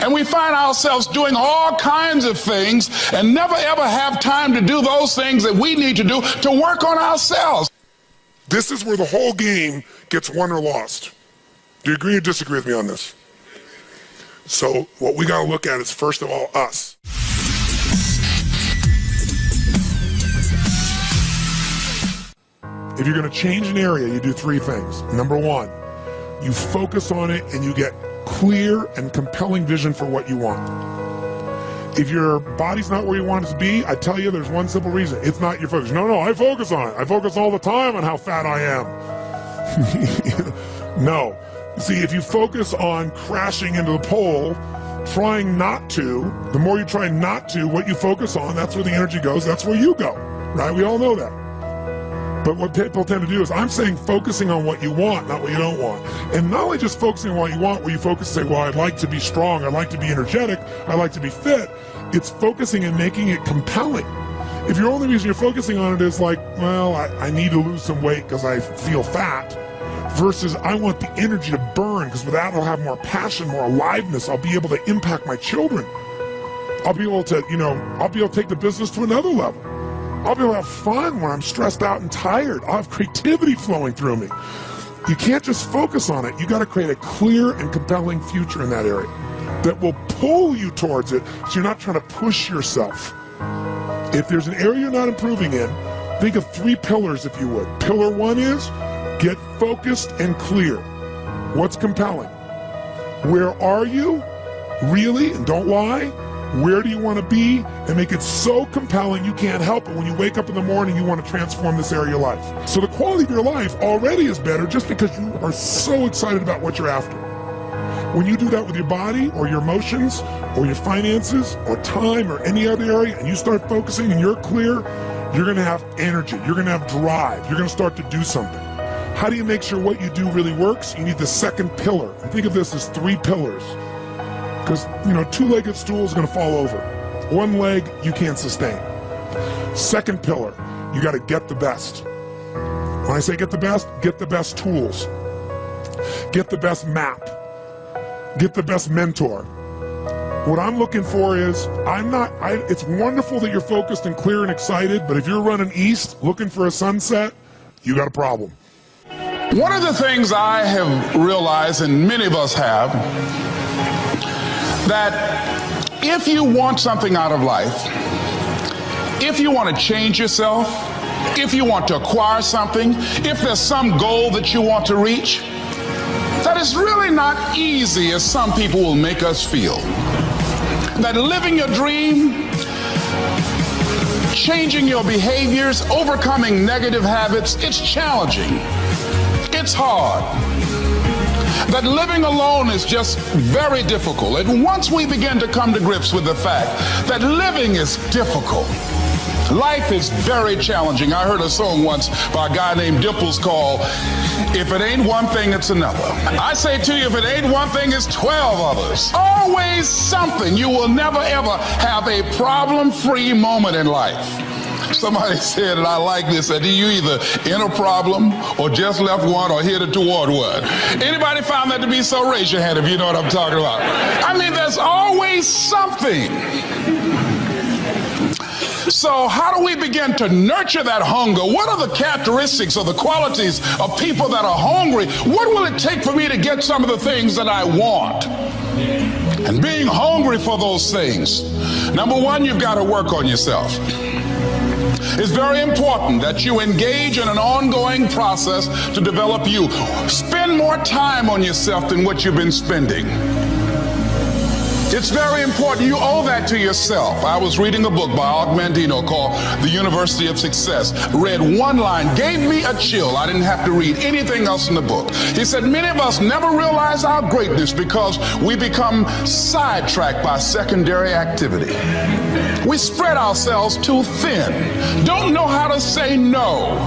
And we find ourselves doing all kinds of things and never ever have time to do those things that we need to do to work on ourselves. This is where the whole game gets won or lost. Do you agree or disagree with me on this? So what we got to look at is, first of all, us. If you're going to change an area, you do three things. Number one, you focus on it and you get clear and compelling vision for what you want. If your body's not where you want it to be, I tell you there's one simple reason. It's not your focus. No, I focus on it. I focus all the time on how fat I am. No. See, if you focus on crashing into the pole, trying not to, the more you try not to, what you focus on, that's where the energy goes, that's where you go, right? We all know that. But what people tend to do is, I'm saying focusing on what you want, not what you don't want. And not only just focusing on what you want, where you focus and say, well, I'd like to be strong, I'd like to be energetic, I'd like to be fit. It's focusing and making it compelling. If your only reason you're focusing on it is like, well, I need to lose some weight because I feel fat, versus I want the energy to burn, because with that I'll have more passion, more aliveness, I'll be able to impact my children. I'll be able to, I'll be able to take the business to another level. I'll be able to have fun when I'm stressed out and tired. I'll have creativity flowing through me. You can't just focus on it. You got to create a clear and compelling future in that area that will pull you towards it, so you're not trying to push yourself. If there's an area you're not improving in, think of three pillars, if you would. Pillar one is get focused and clear. What's compelling? Where are you? Really? And don't lie. Where do you want to be? And make it so compelling you can't help it. When you wake up in the morning, you want to transform this area of your life. So the quality of your life already is better just because you are so excited about what you're after. When you do that with your body or your emotions or your finances or time or any other area, and you start focusing and you're clear, you're going to have energy. You're going to have drive. You're going to start to do something. How do you make sure what you do really works? You need the second pillar. And think of this as three pillars. Because, two-legged stool is going to fall over. One leg, you can't sustain. Second pillar, you got to get the best. When I say get the best tools. Get the best map. Get the best mentor. What I'm looking for is, it's wonderful that you're focused and clear and excited, but if you're running east looking for a sunset, you got a problem. One of the things I have realized, and many of us have, that if you want something out of life, if you want to change yourself, if you want to acquire something, if there's some goal that you want to reach, that is really not easy as some people will make us feel. That living your dream, changing your behaviors, overcoming negative habits, it's challenging. It's hard. That living alone is just very difficult. And once we begin to come to grips with the fact that living is difficult, life is very challenging. I heard a song once by a guy named Dimples called, "If it ain't one thing, it's another." I say to you, if it ain't one thing, it's 12 others. Always something. You will never ever have a problem-free moment in life. Somebody said, and I like this, that you either in a problem or just left one or headed toward one. Anybody found that to be so? Raise your hand if you know what I'm talking about. I mean, there's always something. So how do we begin to nurture that hunger? What are the characteristics or the qualities of people that are hungry? What will it take for me to get some of the things that I want? And being hungry for those things. Number one, you've got to work on yourself. It's very important that you engage in an ongoing process to develop you. Spend more time on yourself than what you've been spending. It's very important. You owe that to yourself. I was reading a book by Og Mandino called The University of Success. Read one line, gave me a chill. I didn't have to read anything else in the book. He said, many of us never realize our greatness because we become sidetracked by secondary activity. We spread ourselves too thin, don't know how to say no.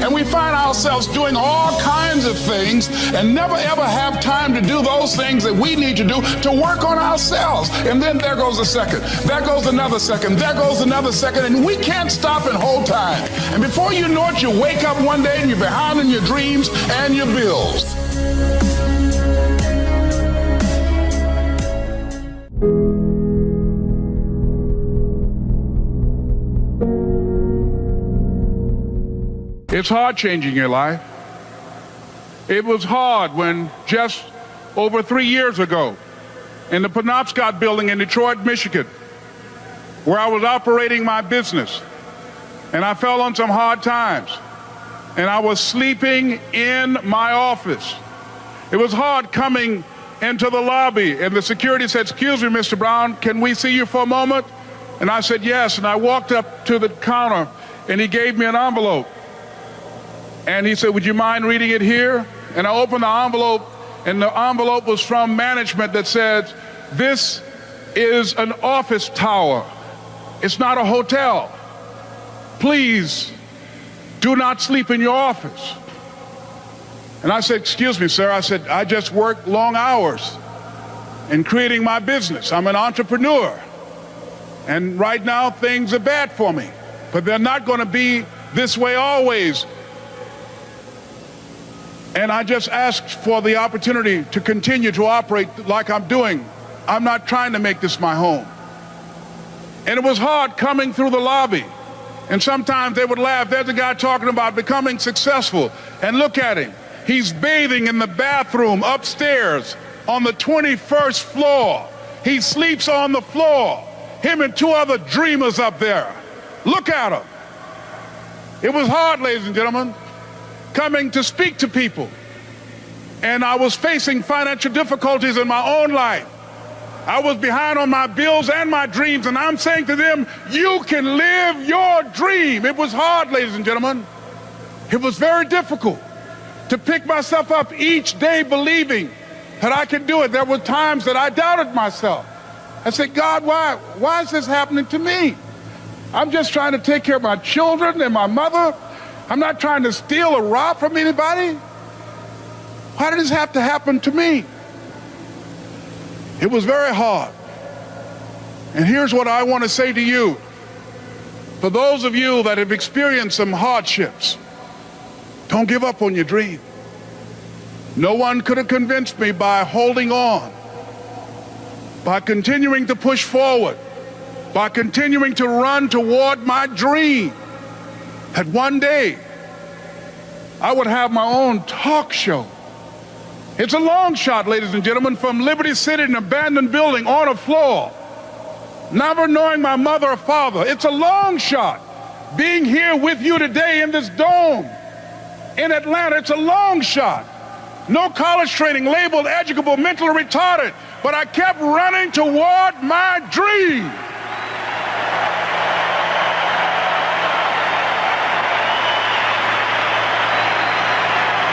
And we find ourselves doing all kinds of things and never ever have time to do those things that we need to do to work on ourselves. And then there goes a second, there goes another second, there goes another second, and we can't stop and hold time. And before you know it, you wake up one day and you're behind in your dreams and your bills. It's hard changing your life. It was hard when just over 3 years ago, in the Penobscot building in Detroit, Michigan, where I was operating my business, and I fell on some hard times, and I was sleeping in my office. It was hard coming into the lobby, and the security said, "Excuse me, Mr. Brown, can we see you for a moment?" And I said, "Yes," and I walked up to the counter, and he gave me an envelope. And he said, "Would you mind reading it here?" And I opened the envelope, and the envelope was from management that said, "This is an office tower. It's not a hotel. Please do not sleep in your office." And I said, "Excuse me, sir." I said, "I just work long hours in creating my business. I'm an entrepreneur. And right now things are bad for me, but they're not going to be this way always. And I just asked for the opportunity to continue to operate like I'm doing. I'm not trying to make this my home." And it was hard coming through the lobby. And sometimes they would laugh. There's a guy talking about becoming successful. And look at him. He's bathing in the bathroom upstairs on the 21st floor. He sleeps on the floor. Him and 2 other dreamers up there. Look at him. It was hard, ladies and gentlemen, coming to speak to people. And I was facing financial difficulties in my own life. I was behind on my bills and my dreams, and I'm saying to them, "You can live your dream." It was hard, ladies and gentlemen. It was very difficult to pick myself up each day believing that I could do it. There were times that I doubted myself. I said, "God, why is this happening to me? I'm just trying to take care of my children and my mother. I'm not trying to steal or rob from anybody. Why did this have to happen to me?" It was very hard. And here's what I want to say to you. For those of you that have experienced some hardships, don't give up on your dream. No one could have convinced me by holding on, by continuing to push forward, by continuing to run toward my dream, that one day I would have my own talk show. It's a long shot, ladies and gentlemen, from Liberty City, an abandoned building on a floor, never knowing my mother or father. It's a long shot. Being here with you today in this dome in Atlanta, it's a long shot. No college training, labeled educable, mentally retarded, but I kept running toward my dream.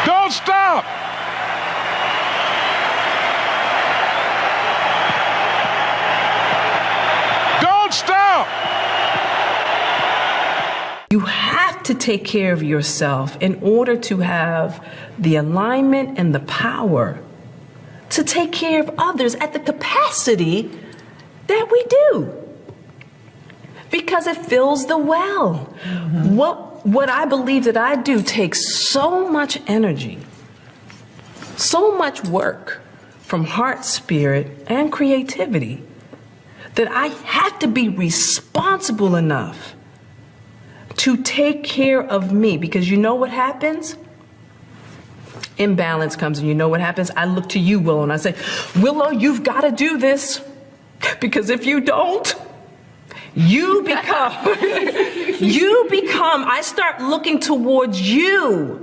Don't stop. Don't stop. You have to take care of yourself in order to have the alignment and the power to take care of others at the capacity that we do. Because it fills the well. Mm-hmm. What I believe that I do takes so much energy, so much work from heart, spirit, and creativity that I have to be responsible enough to take care of me. Because you know what happens? Imbalance comes, and you know what happens? I look to you, Willow, and I say, "Willow, you've got to do this. Because if you don't, you become, I start looking towards you.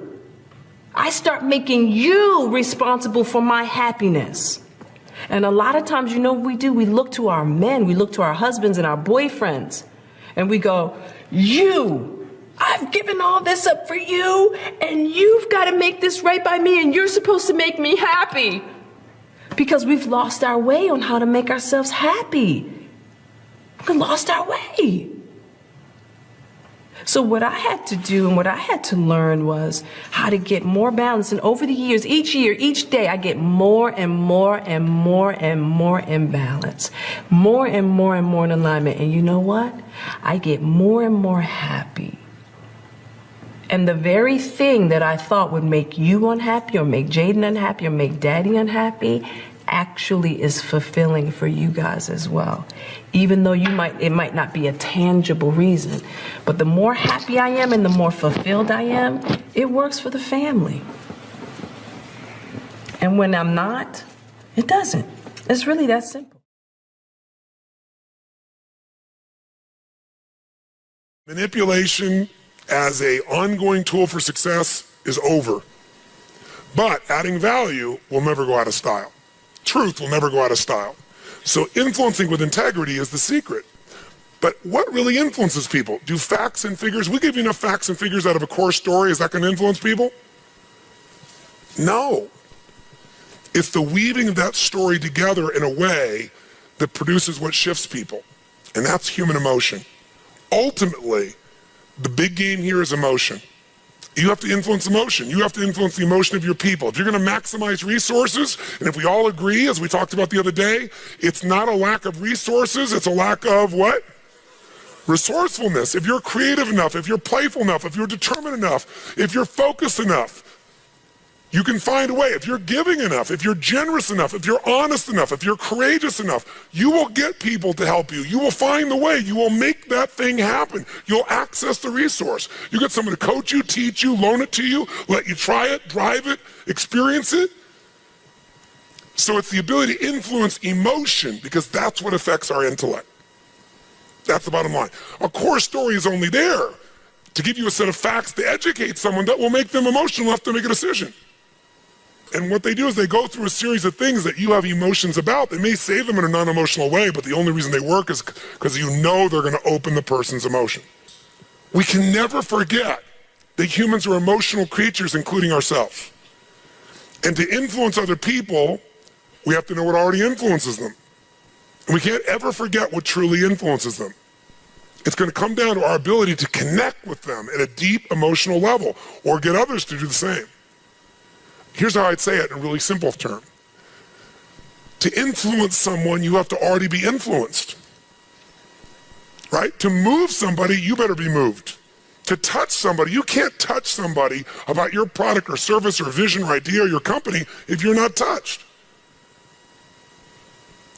I start making you responsible for my happiness." And a lot of times, you know what we do? We look to our men, we look to our husbands and our boyfriends, and we go, I've given all this up for you, and you've got to make this right by me, and you're supposed to make me happy. Because we've lost our way on how to make ourselves happy. We lost our way. So what I had to do and what I had to learn was how to get more balance. And over the years, each year, each day, I get more and more and more and more in balance. More and more and more in alignment. And you know what? I get more and more happy. And the very thing that I thought would make you unhappy or make Jaden unhappy or make Daddy unhappy, actually is fulfilling for you guys as well. Even though it might not be a tangible reason, but the more happy I am and the more fulfilled I am, it works for the family. And when I'm not, it doesn't. It's really that simple. Manipulation as an ongoing tool for success is over. But adding value will never go out of style. Truth will never go out of style. So influencing with integrity is the secret. But what really influences people? Do facts and figures, we give you enough facts and figures out of a core story, is that going to influence people? No. It's the weaving of that story together in a way that produces what shifts people. And that's human emotion. Ultimately, the big game here is emotion. You have to influence emotion. You have to influence the emotion of your people. If you're going to maximize resources, and if we all agree, as we talked about the other day, it's not a lack of resources, it's a lack of what? Resourcefulness. If you're creative enough, if you're playful enough, if you're determined enough, if you're focused enough, you can find a way. If you're giving enough, if you're generous enough, if you're honest enough, if you're courageous enough, you will get people to help you. You will find the way. You will make that thing happen. You'll access the resource. You get someone to coach you, teach you, loan it to you, let you try it, drive it, experience it. So it's the ability to influence emotion, because that's what affects our intellect. That's the bottom line. A core story is only there to give you a set of facts to educate someone that will make them emotional enough to make a decision. And what they do is they go through a series of things that you have emotions about. They may say them in a non-emotional way, but the only reason they work is because you know they're going to open the person's emotion. We can never forget that humans are emotional creatures, including ourselves. And to influence other people, we have to know what already influences them. And we can't ever forget what truly influences them. It's going to come down to our ability to connect with them at a deep emotional level, or get others to do the same. Here's how I'd say it in a really simple term. To influence someone, you have to already be influenced. Right? To move somebody, you better be moved. To touch somebody, you can't touch somebody about your product or service or vision or idea or your company if you're not touched.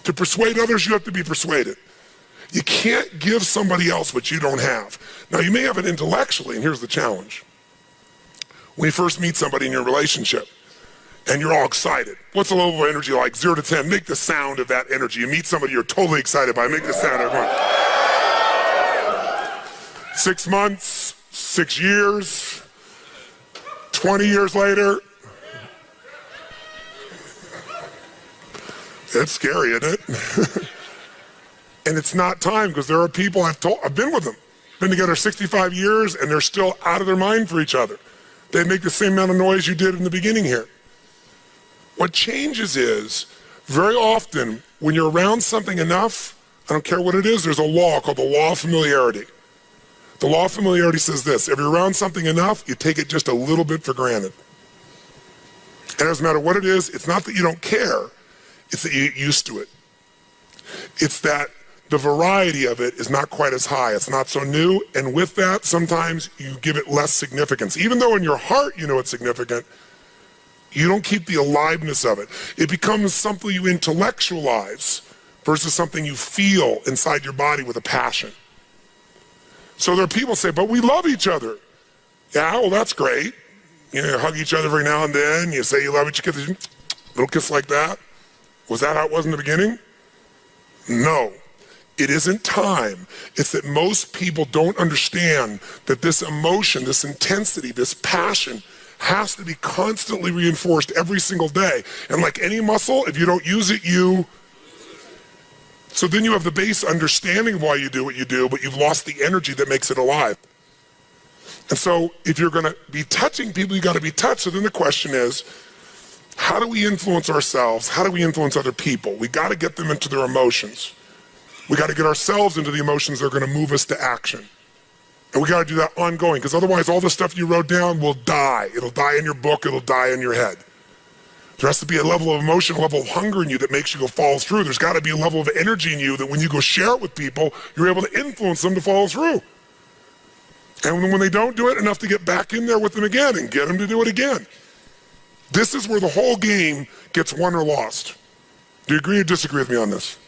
To persuade others, you have to be persuaded. You can't give somebody else what you don't have. Now, you may have it intellectually, and here's the challenge. When you first meet somebody in your relationship, and you're all excited. What's the level of energy like? 0 to 10. Make the sound of that energy. You meet somebody you're totally excited by. Make the sound of it. 6 months, 6 years, 20 years later. It's scary, isn't it? And it's not time, because there are people I've been with them. Been together 65 years, and they're still out of their mind for each other. They make the same amount of noise you did in the beginning here. What changes is, very often, when you're around something enough, I don't care what it is, there's a law called the law of familiarity. The law of familiarity says this: if you're around something enough, you take it just a little bit for granted. And it doesn't matter what it is, it's not that you don't care, it's that you get used to it. It's that the variety of it is not quite as high, it's not so new, and with that, sometimes you give it less significance. Even though in your heart you know it's significant, you don't keep the aliveness of it. It becomes something you intellectualize versus something you feel inside your body with a passion. So there are people who say, but we love each other. Yeah, well, that's great. You know, you hug each other every now and then. You say you love each other, little kiss like that. Was that how it was in the beginning? No. It isn't time. It's that most people don't understand that this emotion, this intensity, this passion has to be constantly reinforced every single day. And like any muscle, if you don't use it, so then you have the base understanding of why you do what you do, but you've lost the energy that makes it alive. And so if you're going to be touching people, you got to be touched. So then the question is, how do we influence ourselves? How do we influence other people? We got to get them into their emotions. We got to get ourselves into the emotions that are going to move us to action. And we got to do that ongoing, because otherwise all the stuff you wrote down will die. It'll die in your book, it'll die in your head. There has to be a level of emotion, a level of hunger in you that makes you go follow through. There's got to be a level of energy in you that when you go share it with people, you're able to influence them to follow through. And when they don't do it, enough to get back in there with them again and get them to do it again. This is where the whole game gets won or lost. Do you agree or disagree with me on this?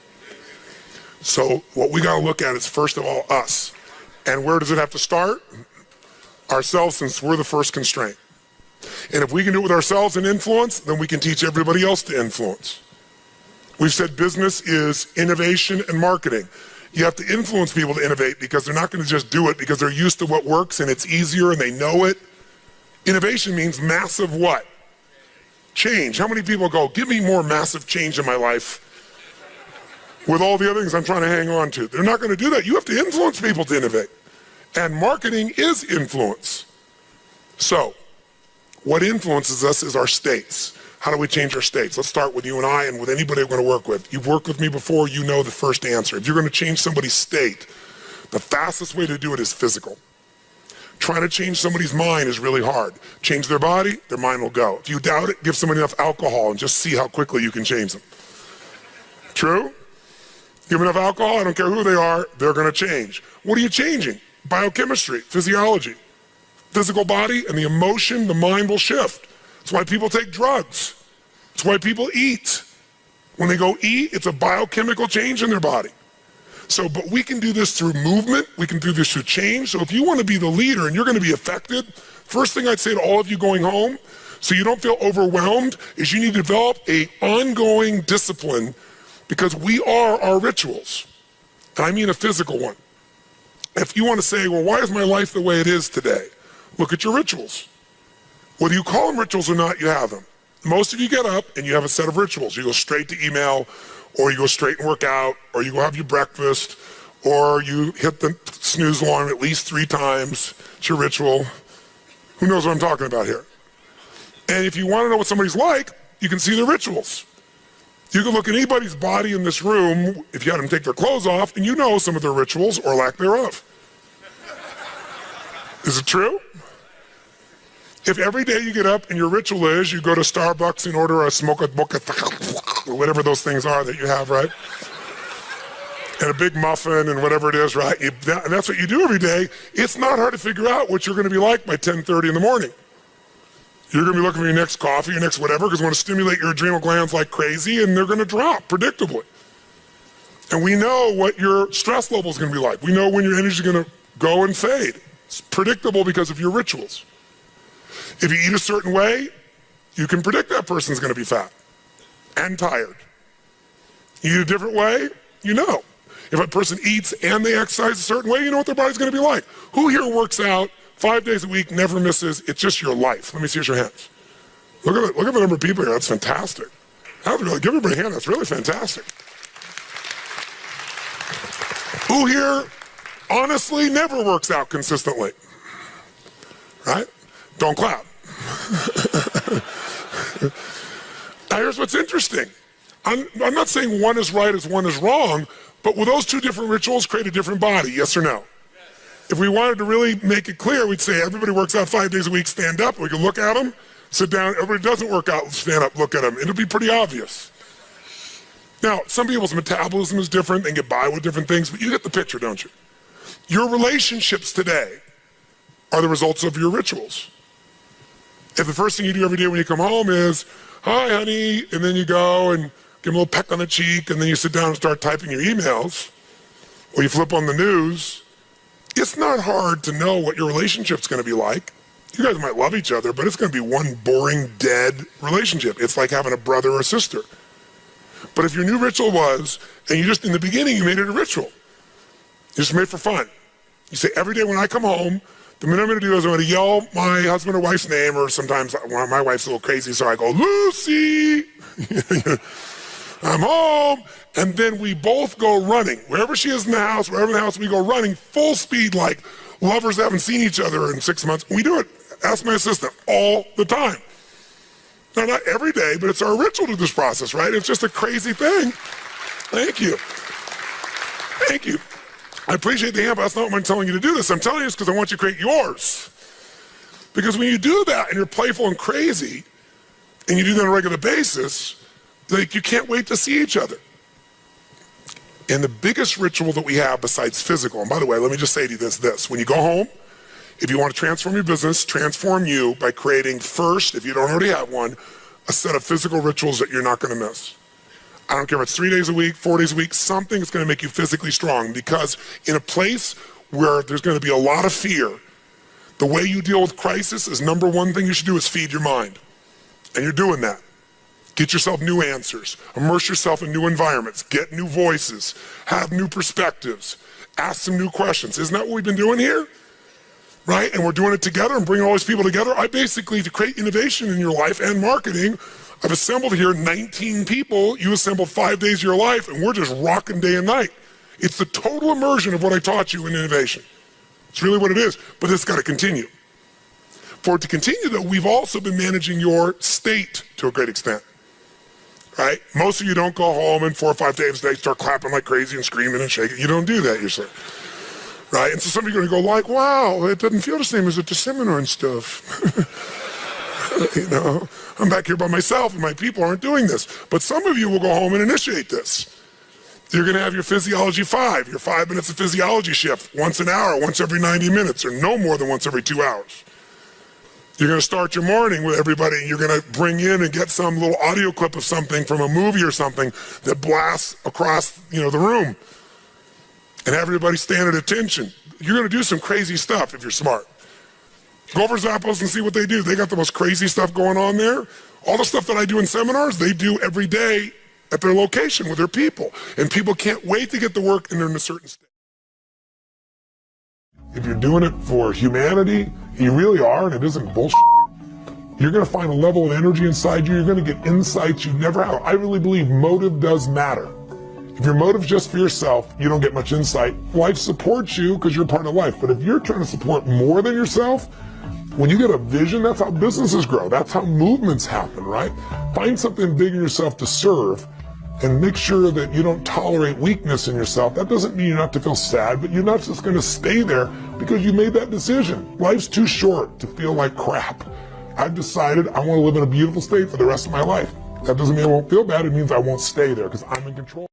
So what we got to look at is, first of all, us. And where does it have to start? Ourselves, since we're the first constraint. And if we can do it with ourselves and influence, then we can teach everybody else to influence. We've said business is innovation and marketing. You have to influence people to innovate because they're not going to just do it because they're used to what works and it's easier and they know it. Innovation means massive what? Change. How many people go, give me more massive change in my life with all the other things I'm trying to hang on to? They're not going to do that. You have to influence people to innovate. And marketing is influence. So, what influences us is our states. How do we change our states? Let's start with you and I and with anybody we're going to work with. You've worked with me before, you know the first answer. If you're going to change somebody's state, the fastest way to do it is physical. Trying to change somebody's mind is really hard. Change their body, their mind will go. If you doubt it, give somebody enough alcohol and just see how quickly you can change them. True? Give them enough alcohol, I don't care who they are, they're going to change. What are you changing? Biochemistry, physiology, physical body, and the emotion, the mind will shift. That's why people take drugs. That's why people eat. When they go eat, it's a biochemical change in their body. So, but we can do this through movement. We can do this through change. So if you want to be the leader and you're going to be affected, first thing I'd say to all of you going home, so you don't feel overwhelmed, is you need to develop an ongoing discipline because we are our rituals. And I mean a physical one. If you want to say, well, why is my life the way it is today? Look at your rituals. Whether you call them rituals or not, you have them. Most of you get up and you have a set of rituals. You go straight to email, or you go straight and work out, or you go have your breakfast, or you hit the snooze alarm at least 3 times. It's your ritual. Who knows what I'm talking about here? And if you want to know what somebody's like, you can see their rituals. You can look at anybody's body in this room, if you had them take their clothes off, and you know some of their rituals or lack thereof. Is it true? If every day you get up and your ritual is you go to Starbucks and order a smoke mocha, or whatever those things are that you have, right? And a big muffin and whatever it is, right? And that's what you do every day. It's not hard to figure out what you're going to be like by 10:30 in the morning. You're going to be looking for your next coffee, your next whatever, because you want to stimulate your adrenal glands like crazy, and they're going to drop predictably. And we know what your stress level is going to be like. We know when your energy is going to go and fade. It's predictable because of your rituals. If you eat a certain way, you can predict that person's going to be fat and tired. You eat a different way, you know. If a person eats and they exercise a certain way, you know what their body's going to be like. Who here works out 5 days a week, never misses? It's just your life. Let me see your hands. Look at the number of people here. That's fantastic. Give everybody a hand. That's really fantastic. Who here honestly never works out consistently? Right? Don't clap. Now here's what's interesting. I'm not saying one is right as one is wrong, but will those 2 different rituals create a different body, yes or no? If we wanted to really make it clear, we'd say everybody works out 5 days a week, stand up. We can look at them, sit down. Everybody doesn't work out, stand up, look at them. It'll be pretty obvious. Now, some people's metabolism is different. They get by with different things, but you get the picture, don't you? Your relationships today are the results of your rituals. If the first thing you do every day when you come home is, hi, honey, and then you go and give them a little peck on the cheek, and then you sit down and start typing your emails, or you flip on the news, it's not hard to know what your relationship's going to be like. You guys might love each other, but it's going to be one boring, dead relationship. It's like having a brother or sister. But if your new ritual was, and you just, in the beginning, you made it a ritual. You just made it for fun. You say, every day when I come home, the minute I'm going to do is I'm going to yell my husband or wife's name, or sometimes my wife's a little crazy, so I go, Lucy! I'm home. And then we both go running. Wherever she is in the house, wherever in the house, we go running full speed like lovers that haven't seen each other in 6 months. We do it, ask my assistant, all the time. Now, not every day, but it's our ritual to this process, right? It's just a crazy thing. Thank you. Thank you. I appreciate the hand, but that's not what I'm telling you to do this. I'm telling you this because I want you to create yours. Because when you do that and you're playful and crazy, and you do that on a regular basis, like you can't wait to see each other. And the biggest ritual that we have besides physical, and by the way, let me just say to you this. When you go home, if you want to transform your business, transform you by creating first, if you don't already have one, a set of physical rituals that you're not going to miss. I don't care if it's 3 days a week, 4 days a week, something that's going to make you physically strong, because in a place where there's going to be a lot of fear, the way you deal with crisis is number one thing you should do is feed your mind. And you're doing that. Get yourself new answers. Immerse yourself in new environments. Get new voices. Have new perspectives. Ask some new questions. Isn't that what we've been doing here? Right? And we're doing it together and bringing all these people together. I basically, to create innovation in your life and marketing, I've assembled here 19 people. You assembled 5 days of your life, and we're just rocking day and night. It's the total immersion of what I taught you in innovation. It's really what it is, but it's got to continue. For it to continue, though, we've also been managing your state to a great extent. Right? Most of you don't go home and 4 or 5 days a day start clapping like crazy and screaming and shaking. You don't do that yourself. Right? And so some of you are going to go like, wow, it doesn't feel the same as at the seminar and stuff. You know, I'm back here by myself and my people aren't doing this. But some of you will go home and initiate this. You're going to have your Physiology 5, your 5 minutes of physiology shift, once an hour, once every 90 minutes, or no more than once every 2 hours. You're going to start your morning with everybody, and you're going to bring in and get some little audio clip of something from a movie or something that blasts across, the room, and have everybody stand at attention. You're going to do some crazy stuff if you're smart. Go over Zappos and see what they do. They got the most crazy stuff going on there. All the stuff that I do in seminars, they do every day at their location with their people, and people can't wait to get to work, and they're in a certain state. If you're doing it for humanity, you really are, and it isn't bullshit, you're going to find a level of energy inside you. You're going to get insights you never have. I really believe motive does matter. If your motive's just for yourself, you don't get much insight. Life supports you because you're part of life. But if you're trying to support more than yourself, when you get a vision, that's how businesses grow. That's how movements happen, right? Find something big in yourself to serve, and make sure that you don't tolerate weakness in yourself. That doesn't mean you're not to feel sad, but you're not just going to stay there because you made that decision. Life's too short to feel like crap. I've decided I want to live in a beautiful state for the rest of my life. That doesn't mean I won't feel bad. It means I won't stay there because I'm in control.